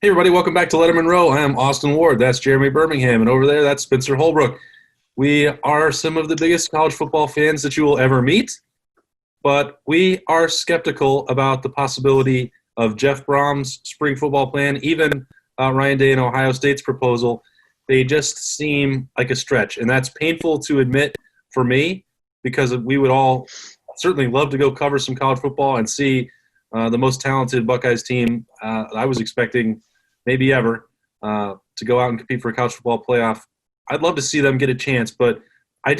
Hey everybody, welcome back to Lettermen Row. I am Austin Ward. That's Jeremy Birmingham. And over there, that's Spencer Holbrook. We are some of the biggest college football fans that you will ever meet, but we are skeptical about the possibility of Jeff Brom's spring football plan, even Ryan Day and Ohio State's proposal. They just seem like a stretch, and that's painful to admit for me because we would all certainly love to go cover some college football and see the most talented Buckeyes team I was expecting maybe ever, to go out and compete for a college football playoff. I'd love to see them get a chance, but I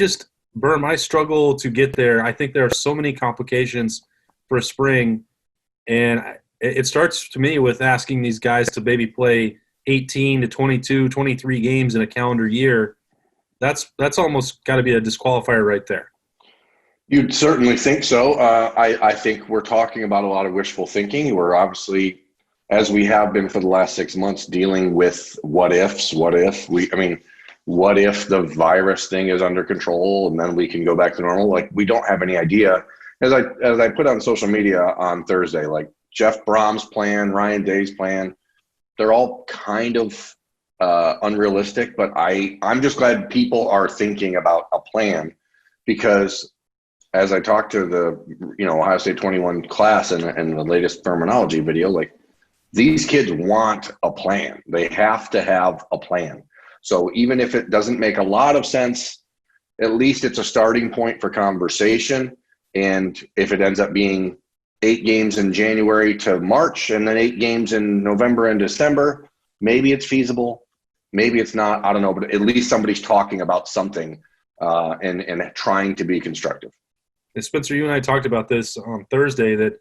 struggle to get there. I think there are so many complications for spring, and it starts to me with asking these guys to maybe play 18 to 22, 23 games in a calendar year. That's almost got to be a disqualifier right there. You'd certainly think so. I think we're talking about a lot of wishful thinking. We're obviously, as we have been for the last 6 months, dealing with what ifs. What if the virus thing is under control and then we can go back to normal? Like, we don't have any idea. As I put on social media on Thursday, like Jeff Brom's plan, Ryan Day's plan, they're all kind of unrealistic. But I'm just glad people are thinking about a plan, because as I talked to the Ohio State 21 class and the latest terminology video, like, these kids want a plan. They have to have a plan. So even if it doesn't make a lot of sense, at least it's a starting point for conversation. And if it ends up being 8 games in January to March and then 8 games in November and December, maybe it's feasible, maybe it's not. I don't know, but at least somebody's talking about something and trying to be constructive. And Spencer, you and I talked about this on Thursday that,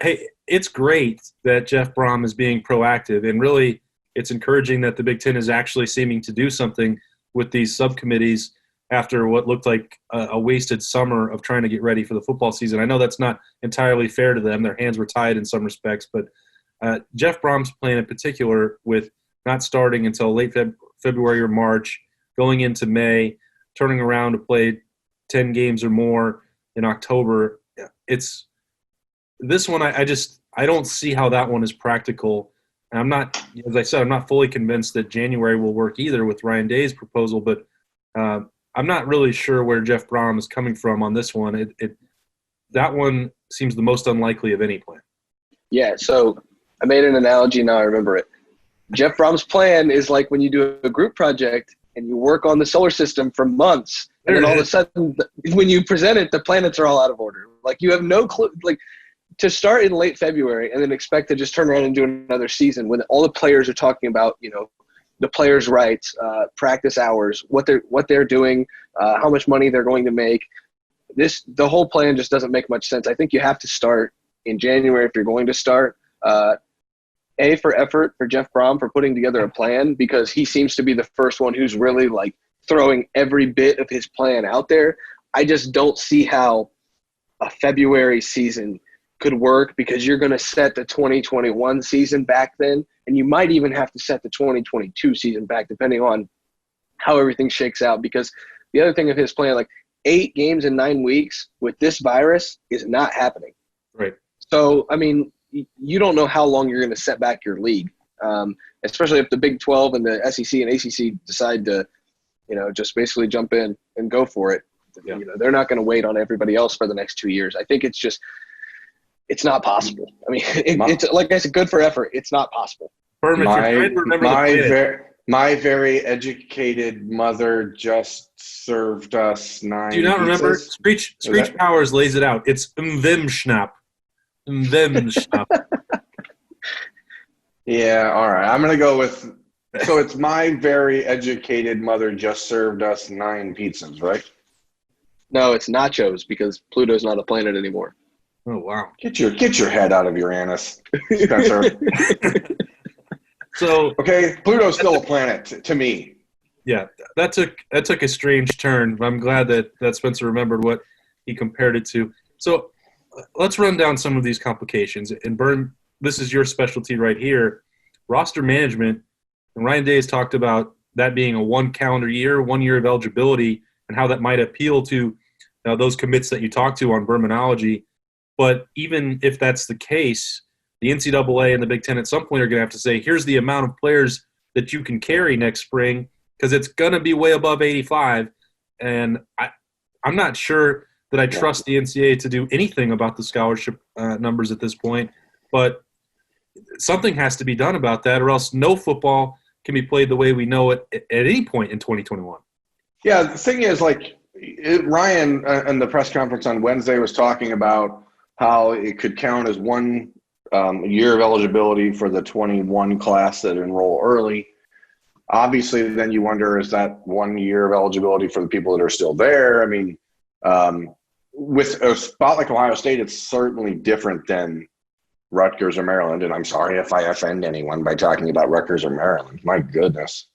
hey, it's great that Jeff Brom is being proactive, and really it's encouraging that the Big Ten is actually seeming to do something with these subcommittees after what looked like a wasted summer of trying to get ready for the football season. I know that's not entirely fair to them. Their hands were tied in some respects, but Jeff Brom's plan in particular, with not starting until late February or March, going into May, turning around to play 10 games or more in October, this one, I don't see how that one is practical. And I'm not, as I said, I'm not fully convinced that January will work either with Ryan Day's proposal, but I'm not really sure where Jeff Brom is coming from on this one. That one seems the most unlikely of any plan. Yeah, so I made an analogy, now I remember it. Jeff Brom's plan is like when you do a group project and you work on the solar system for months, and then all of a sudden, when you present it, the planets are all out of order. Like, you have no clue. Like, to start in late February and then expect to just turn around and do another season when all the players are talking about, the players' rights, practice hours, what they're doing, how much money they're going to make. The whole plan just doesn't make much sense. I think you have to start in January if you're going to start. For effort for Jeff Brom for putting together a plan, because he seems to be the first one who's really like throwing every bit of his plan out there. I just don't see how a February season could work, because you're going to set the 2021 season back then, and you might even have to set the 2022 season back depending on how everything shakes out. Because the other thing of his plan, like 8 games in 9 weeks with this virus, is not happening. Right. So, I mean, you don't know how long you're going to set back your league, especially if the Big 12 and the SEC and ACC decide to, just basically jump in and go for it. Yeah. They're not going to wait on everybody else for the next 2 years. I think it's not possible. I mean, it's like I said, good for effort. It's not possible. My very educated mother just served us 9 Do you not remember? Screech Powers lays it out. It's them schnapp. Them schnapp. Yeah, all right. I'm going to go with – so it's my very educated mother just served us 9 pizzas, right? No, it's nachos, because Pluto's not a planet anymore. Oh, wow. Get your head out of your anus, Spencer. So okay, Pluto's still a planet to me. Yeah, that took a strange turn. I'm glad that Spencer remembered what he compared it to. So let's run down some of these complications. And Bern, this is your specialty right here, roster management. And Ryan Day has talked about that being a 1 calendar year, 1 year of eligibility, and how that might appeal to those commits that you talked to on Bermanology. But even if that's the case, the NCAA and the Big Ten at some point are going to have to say, here's the amount of players that you can carry next spring, because it's going to be way above 85. And I'm not sure that I trust the NCAA to do anything about the scholarship numbers at this point. But something has to be done about that, or else no football can be played the way we know it at any point in 2021. Yeah, the thing is, Ryan in the press conference on Wednesday was talking about how it could count as one year of eligibility for the 21 class that enroll early. Obviously, then you wonder, is that 1 year of eligibility for the people that are still there? I mean, with a spot like Ohio State, it's certainly different than Rutgers or Maryland. And I'm sorry if I offend anyone by talking about Rutgers or Maryland. My goodness.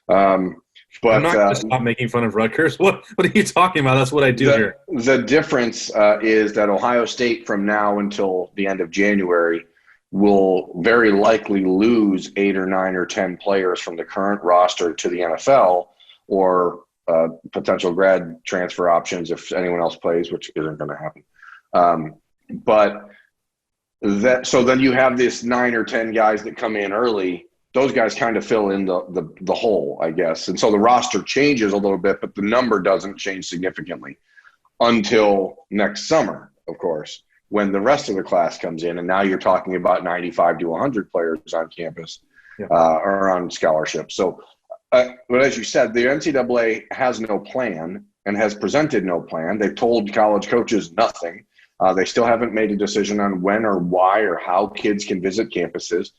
But I'm not going to stop making fun of Rutgers. What are you talking about? That's what I do here. The difference is that Ohio State, from now until the end of January, will very likely lose 8 or 9 or 10 players from the current roster to the NFL, or potential grad transfer options if anyone else plays, which isn't going to happen. So then you have this 9 or 10 guys that come in early. Those guys kind of fill in the hole, I guess. And so the roster changes a little bit, but the number doesn't change significantly until next summer, of course, when the rest of the class comes in. And now you're talking about 95 to 100 players on campus or on scholarship. So, but as you said, the NCAA has no plan and has presented no plan. They've told college coaches nothing. They still haven't made a decision on when or why or how kids can visit campuses.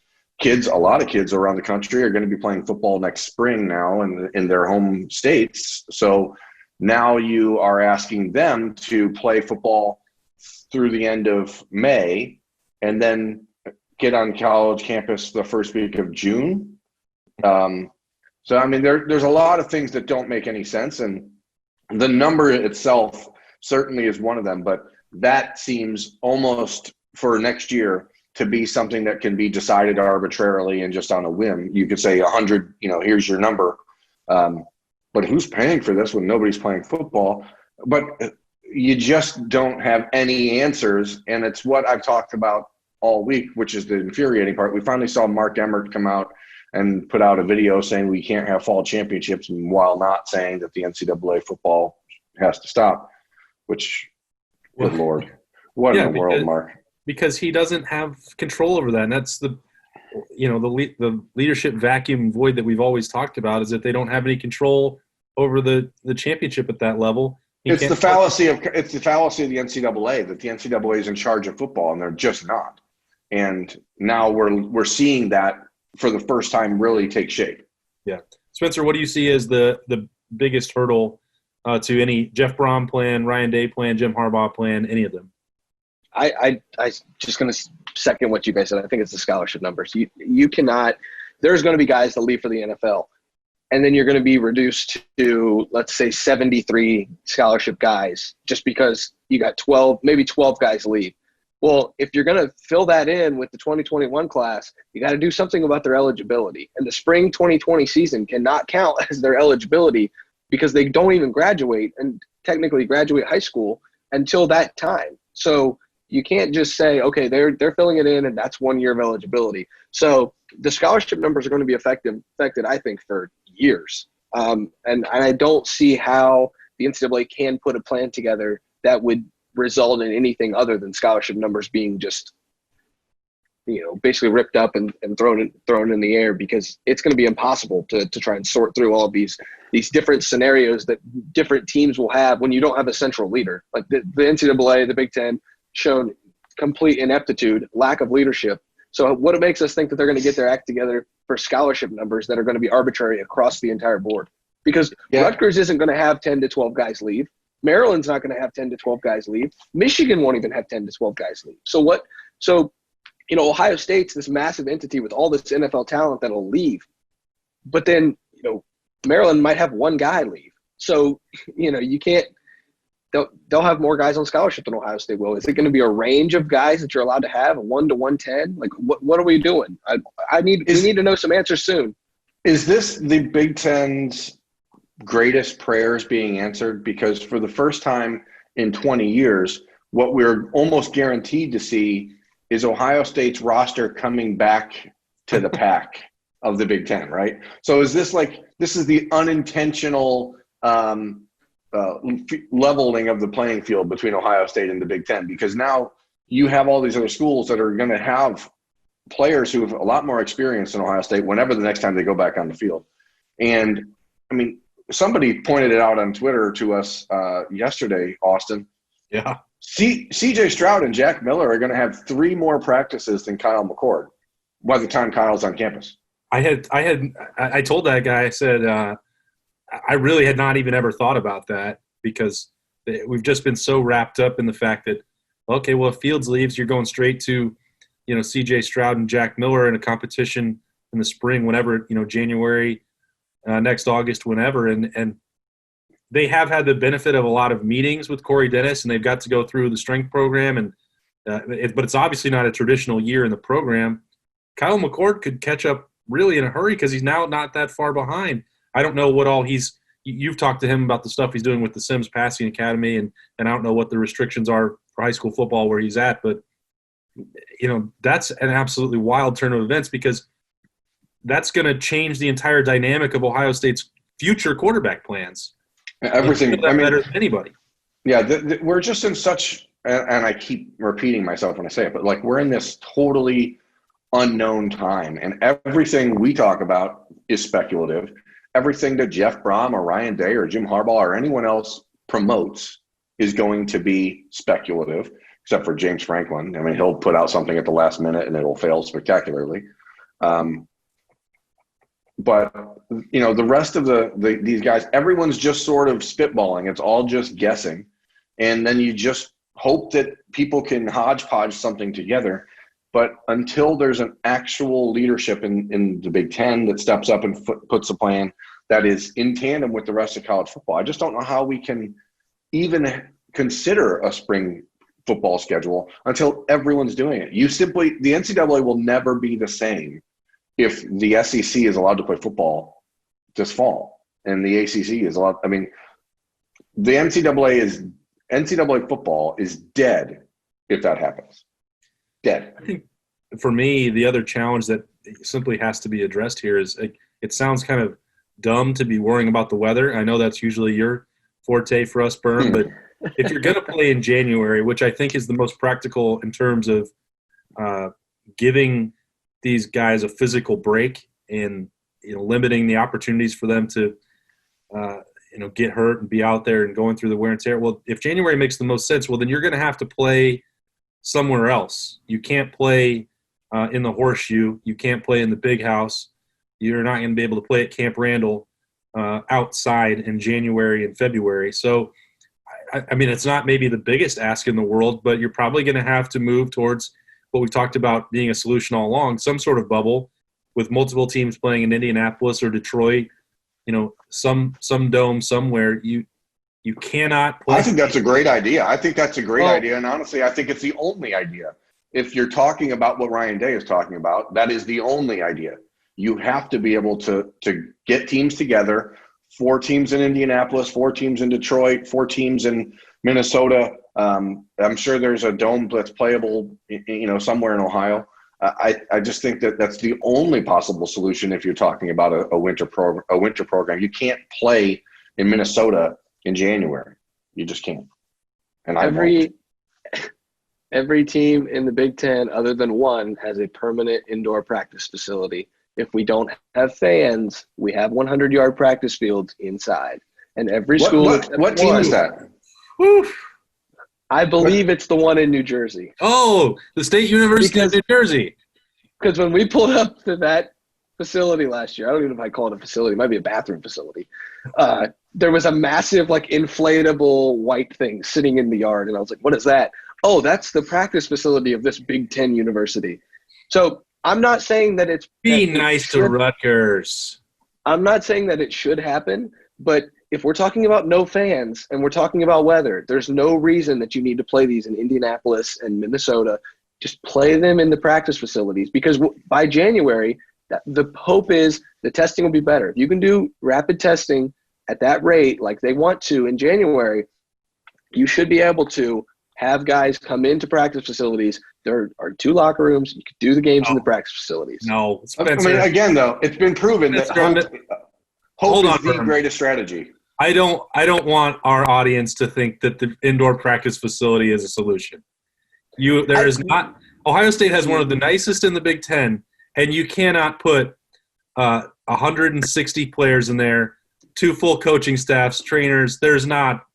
A lot of kids around the country are going to be playing football next spring now in their home states. So now you are asking them to play football through the end of May and then get on college campus the first week of June. So, I mean, there's a lot of things that don't make any sense. And the number itself certainly is one of them. But that seems almost for next year to be something that can be decided arbitrarily and just on a whim. You could say 100, here's your number. But who's paying for this when nobody's playing football? But you just don't have any answers. And it's what I've talked about all week, which is the infuriating part. We finally saw Mark Emmert come out and put out a video saying we can't have fall championships, while not saying that the NCAA football has to stop, which, good Lord, what in the world, Mark? Because he doesn't have control over that. And that's the leadership vacuum void that we've always talked about, is that they don't have any control over the championship at that level. It's the fallacy of the NCAA, that the NCAA is in charge of football, and they're just not. And now we're seeing that for the first time really take shape. Yeah. Spencer, what do you see as the biggest hurdle to any Jeff Brom plan, Ryan Day plan, Jim Harbaugh plan, any of them? I just going to second what you guys said. I think it's the scholarship numbers. You cannot – there's going to be guys that leave for the NFL, and then you're going to be reduced to, let's say, 73 scholarship guys just because you got 12 guys leave. Well, if you're going to fill that in with the 2021 class, you got to do something about their eligibility. And the spring 2020 season cannot count as their eligibility because they don't even graduate and technically graduate high school until that time. So you can't just say, okay, they're filling it in and that's 1 year of eligibility. So the scholarship numbers are going to be affected, I think, for years. And I don't see how the NCAA can put a plan together that would result in anything other than scholarship numbers being just, basically ripped up and thrown in the air, because it's going to be impossible to try and sort through all of these different scenarios that different teams will have when you don't have a central leader. Like the NCAA, the Big Ten, shown complete ineptitude, lack of leadership. So what makes us think that they're going to get their act together for scholarship numbers that are going to be arbitrary across the entire board? Because Rutgers isn't going to have 10 to 12 guys leave. Maryland's not going to have 10 to 12 guys leave. Michigan won't even have 10 to 12 guys leave. So Ohio State's this massive entity with all this NFL talent that'll leave. But then, Maryland might have one guy leave. So, you can't – they'll have more guys on scholarship than Ohio State will. Is it going to be a range of guys that you're allowed to have, 1 to 110? Like, what are we doing? We need to know some answers soon. Is this the Big Ten's greatest prayers being answered? Because for the first time in 20 years, what we're almost guaranteed to see is Ohio State's roster coming back to the pack of the Big Ten, right? So is this is the unintentional leveling of the playing field between Ohio State and the Big Ten? Because now you have all these other schools that are going to have players who have a lot more experience than Ohio State whenever the next time they go back on the field. And, I mean, somebody pointed it out on Twitter to us yesterday, Austin. Yeah. C.J. Stroud and Jack Miller are going to have 3 more practices than Kyle McCord by the time Kyle's on campus. I told that guy, I said, I really had not even ever thought about that, because we've just been so wrapped up in the fact that, okay, well, if Fields leaves, you're going straight to, C.J. Stroud and Jack Miller in a competition in the spring, whenever, January, next August, whenever. And they have had the benefit of a lot of meetings with Corey Dennis, and they've got to go through the strength program. And but it's obviously not a traditional year in the program. Kyle McCord could catch up really in a hurry, because he's now not that far behind. I don't know what all you've talked to him about the stuff he's doing with the Sims Passing Academy, and I don't know what the restrictions are for high school football where he's at, but that's an absolutely wild turn of events, because that's going to change the entire dynamic of Ohio State's future quarterback plans. Everything. Better than anybody. Yeah, we're just in such, and I keep repeating myself when I say it, but we're in this totally unknown time, and everything we talk about is speculative. Everything that Jeff Brom or Ryan Day or Jim Harbaugh or anyone else promotes is going to be speculative, except for James Franklin. I mean, he'll put out something at the last minute and it'll fail spectacularly. But, the rest of these guys, everyone's just sort of spitballing. It's all just guessing. And then you just hope that people can hodgepodge something together. But until there's an actual leadership in the Big Ten that steps up and puts a plan that is in tandem with the rest of college football, I just don't know how we can even consider a spring football schedule until everyone's doing it. The NCAA will never be the same if the SEC is allowed to play football this fall and the ACC is allowed. I mean, the NCAA football is dead if that happens. Dead. I think for me, the other challenge that simply has to be addressed here is, it sounds kind of dumb to be worrying about the weather. I know that's usually your forte for us, Berm, but if you're going to play in January, which I think is the most practical in terms of giving these guys a physical break and limiting the opportunities for them to get hurt and be out there and going through the wear and tear. Well, if January makes the most sense, well, then you're going to have to play somewhere else. You can't play in the Horseshoe. You can't play in the Big House. You're not going to be able to play at Camp Randall outside in January and February. So, I mean, it's not maybe the biggest ask in the world, but you're probably going to have to move towards what we talked about being a solution all along, some sort of bubble with multiple teams playing in Indianapolis or Detroit, some dome somewhere. You cannot play. I think that's a great idea. idea. And honestly, I think it's the only idea. If you're talking about what Ryan Day is talking about, that is the only idea. You have to be able to get teams together, 4 teams in Indianapolis, 4 teams in Detroit, 4 teams in Minnesota. I'm sure there's a dome that's playable, somewhere in Ohio. I just think that's the only possible solution if you're talking about a winter program. You can't play in Minnesota in January. You just can't. And every team in the Big Ten, other than one, has a permanent indoor practice facility. If we don't have fans, we have 100-yard practice fields inside. And every school – What team is that? Whew. I believe it's the one in New Jersey. Oh, the State University of New Jersey. Because when we pulled up to that facility last year, I don't even know if I call it a facility. It might be a bathroom facility. There was a massive, inflatable white thing sitting in the yard. And I was like, what is that? Oh, that's the practice facility of this Big Ten university. So I'm not saying that it's – Be nice to Rutgers. I'm not saying that it should happen, but – if we're talking about no fans and we're talking about weather, there's no reason that you need to play these in Indianapolis and Minnesota. Just play them in the practice facilities, because by January, the hope is the testing will be better. If you can do rapid testing at that rate like they want to in January, you should be able to have guys come into practice facilities, There are 2 locker rooms. You can do the games in the practice facilities. No, I Spencer. mean, again, though, it's been proven that hope is the greatest strategy. I don't want our audience to think that the indoor practice facility is a solution. There is not. Ohio State has one of the nicest in the Big Ten, and you cannot put 160 players in there, 2 full coaching staffs, trainers. There's not.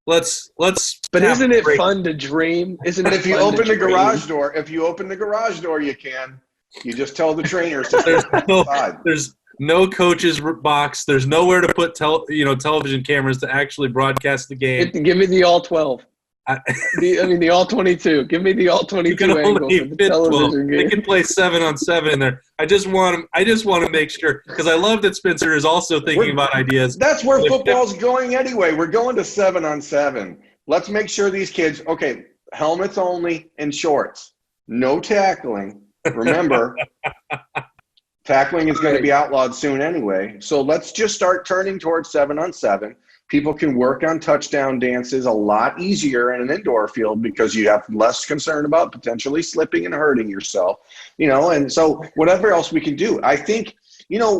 Let's. But isn't it fun to dream? But if you open the garage door, you can. You just tell the trainers to there's no coach's box. There's nowhere to put television cameras to actually broadcast the game. Give me the all 12. The all 22. Give me the all 22 angle for the television game. They can play 7-on-7 in there. I just want to make sure, because I love that Spencer is also thinking about ideas. That's where football's going anyway. We're going to 7-on-7. Let's make sure these kids, okay, helmets only and shorts. No tackling. Remember, tackling is going to be outlawed soon anyway. So let's just start turning towards 7-on-7. People can work on touchdown dances a lot easier in an indoor field because you have less concern about potentially slipping and hurting yourself, and so whatever else we can do. I think,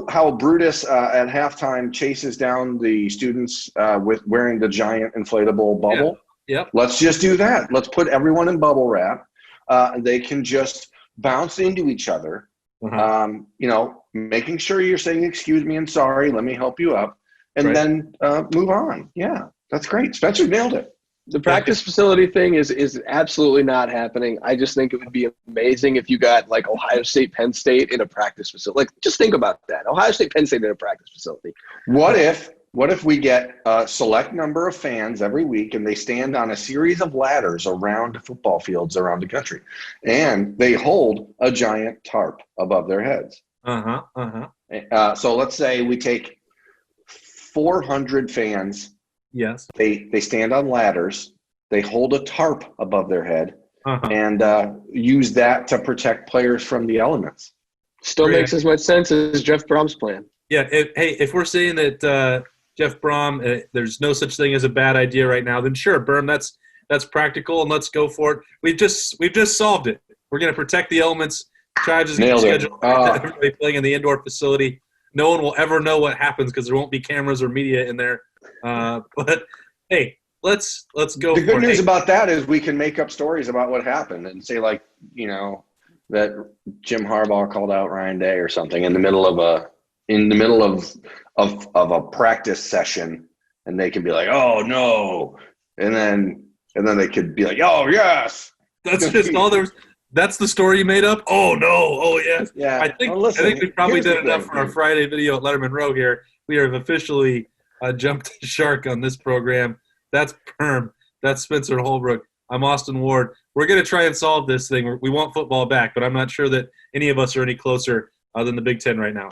how Brutus at halftime chases down the students with wearing the giant inflatable bubble? Yep. Let's just do that. Let's put everyone in bubble wrap. They can just bounce into each other, making sure you're saying, excuse me and sorry, let me help you up. And then move on. Yeah, that's great. Spencer nailed it. The practice facility thing is absolutely not happening. I just think it would be amazing if you got like Ohio State, Penn State in a practice facility. Like, just think about that. Ohio State, Penn State in a practice facility. What if we get a select number of fans every week and they stand on a series of ladders around football fields around the country, and they hold a giant tarp above their heads? So let's say we take 400 fans. Yes. They stand on ladders. They hold a tarp above their head and use that to protect players from the elements. Still makes as much sense as Jeff Brom's plan. Yeah. If we're saying that Jeff Brom, there's no such thing as a bad idea right now, then sure, Berm, that's practical, and let's go for it. We've just solved it. We're going to protect the elements. Charges schedule everybody playing in the indoor facility. No one will ever know what happens because there won't be cameras or media in there. But hey, let's go. The good news about that is we can make up stories about what happened and say, like, that Jim Harbaugh called out Ryan Day or something in the middle of a practice session, and they can be like, "Oh no," and then they could be like, "Oh yes." That's just all there's. That's the story you made up? Oh, no. Oh, yes. Yeah. I think we probably did enough for our Friday video at Lettermen Row here. We have officially jumped the shark on this program. That's Perm. That's Spencer Holbrook. I'm Austin Ward. We're going to try and solve this thing. We want football back, but I'm not sure that any of us are any closer than the Big Ten right now.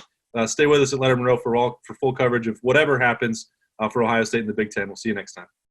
Stay with us at Lettermen Row for full coverage of whatever happens for Ohio State in the Big Ten. We'll see you next time.